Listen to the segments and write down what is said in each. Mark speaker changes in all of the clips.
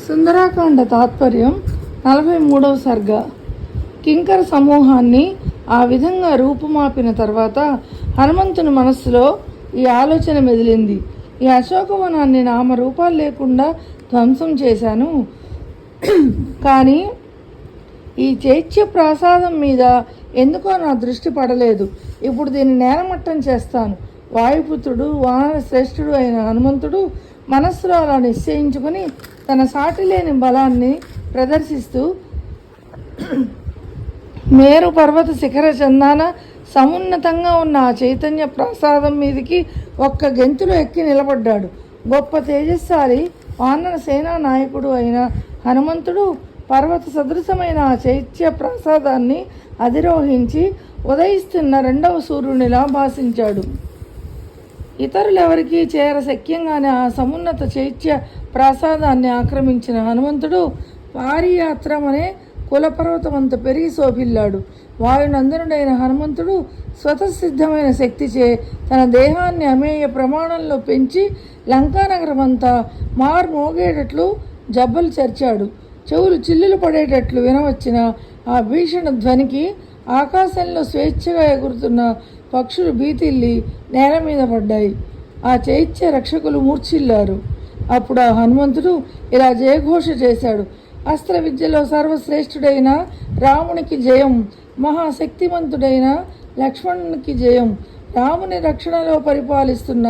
Speaker 1: సుందరాకాండ తాత్పర్యం 43వ సర్గ. కింకర సమూహాన్ని ఆ విధంగా రూపుమాపిన తర్వాత హనుమంతుని మనస్సులో ఈ ఆలోచన మెదిలింది. ఈ అశోకవనాన్ని నామరూపాలు లేకుండా ధ్వంసం చేశాను, కానీ ఈ చైత్య ప్రాసాదం మీద ఎందుకో నా దృష్టి పడలేదు. ఇప్పుడు దీన్ని నేలమట్టం చేస్తాను. వాయుపుత్రుడు, వానర శ్రేష్ఠుడు అయిన హనుమంతుడు మనస్సులో అలా నిశ్చయించుకుని తన సాటి లేని బలాన్ని ప్రదర్శిస్తూ మేరు పర్వత శిఖర చందాన సమున్నతంగా ఉన్న ఆ చైతన్య ప్రసాదం మీదికి ఒక్క గెంతులో ఎక్కి నిలబడ్డాడు. గొప్ప తేజస్సాలి వానర సేనా నాయకుడు అయిన హనుమంతుడు పర్వత సదృశమైన ఆ చైత్య ప్రసాదాన్ని అధిరోహించి ఉదయిస్తున్న రెండవ సూర్యునిలా భాషించాడు. ఇతరులెవరికీ చేరశక్యంగానే ఆ సమున్నత చైత్య ప్రాసాదాన్ని ఆక్రమించిన హనుమంతుడు పారియాత్రమనే కులపర్వతమంత పెరిగి శోభిల్లాడు. వాయునందనుడైన హనుమంతుడు స్వతసిద్ధమైన శక్తిచే తన దేహాన్ని అమేయ ప్రమాణంలో పెంచి లంకానగరమంతా మార్మోగేటట్లు జబ్బలు చర్చాడు. చెవులు చిల్లులు పడేటట్లు వినవచ్చిన ఆ భీషణ ధ్వనికి ఆకాశంలో స్వేచ్ఛగా ఎగురుతున్న పక్షులు భీతిల్లి నేల మీద పడ్డాయి. ఆ చైత్య రక్షకులు మూర్ఛిల్లారు. అప్పుడు ఆ హనుమంతుడు ఇలా జయఘోష చేశాడు: అస్త్ర విద్యలో సర్వశ్రేష్ఠుడైన రామునికి జయం, మహాశక్తిమంతుడైన లక్ష్మణునికి జయం, రాముని రక్షణలో పరిపాలిస్తున్న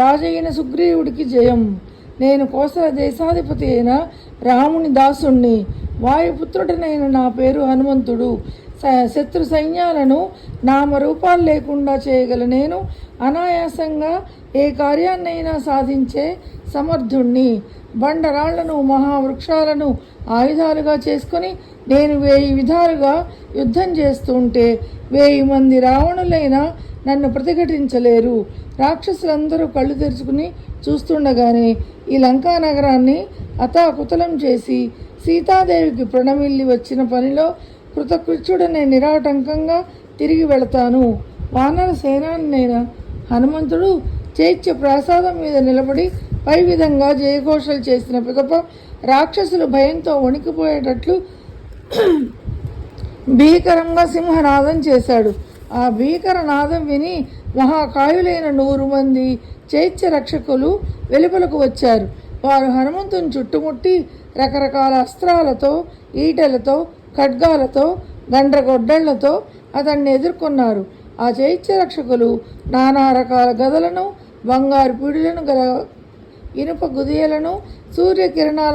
Speaker 1: రాజైన సుగ్రీవుడికి జయం. నేను కోసల దేశాధిపతి అయిన రాముని దాసుణ్ణి, వాయుపుత్రుడనైన నా పేరు హనుమంతుడు. శత్రు సైన్యాలను నామరూపాలు లేకుండా చేయగల నేను అనాయాసంగా ఏ కార్యాన్నైనా సాధించే సమర్థుణ్ణి. బండరాళ్లను, మహావృక్షాలను ఆయుధాలుగా చేసుకొని నేను 1000 విధాలుగా యుద్ధం చేస్తుంటే 1000 మంది రావణులైనా నన్ను ప్రతిఘటించలేరు. రాక్షసులందరూ కళ్ళు తెరుచుకుని చూస్తుండగానే ఈ లంకా నగరాన్ని అతాకుతలం చేసి సీతాదేవికి ప్రణమిల్లి వచ్చిన పనిలో కృతకృత్యుడనే నిరాటంకంగా తిరిగి వెళతాను. వానర సేనాన్నైన హనుమంతుడు చైత్య ప్రాసాదం మీద నిలబడి పై విధంగా జయఘోషలు చేసిన పిదప రాక్షసులు భయంతో వణికిపోయేటట్లు భీకరంగా సింహనాదం చేశాడు. ఆ భీకర నాదం విని మహాకాయులైన 100 మంది చైత్య రక్షకులు వెలుపలకు వచ్చారు. వారు హనుమంతుని చుట్టుముట్టి రకరకాల అస్త్రాలతో, ఈటెలతో, ఖడ్గాలతో, గండ్రగొడ్డళ్లతో అతన్ని ఎదుర్కొన్నారు. ఆ చైత్య రక్షకులు నానా రకాల గదలను, బంగారు పిడులను గల ఇనుప గుదియలను, సూర్యకిరణాల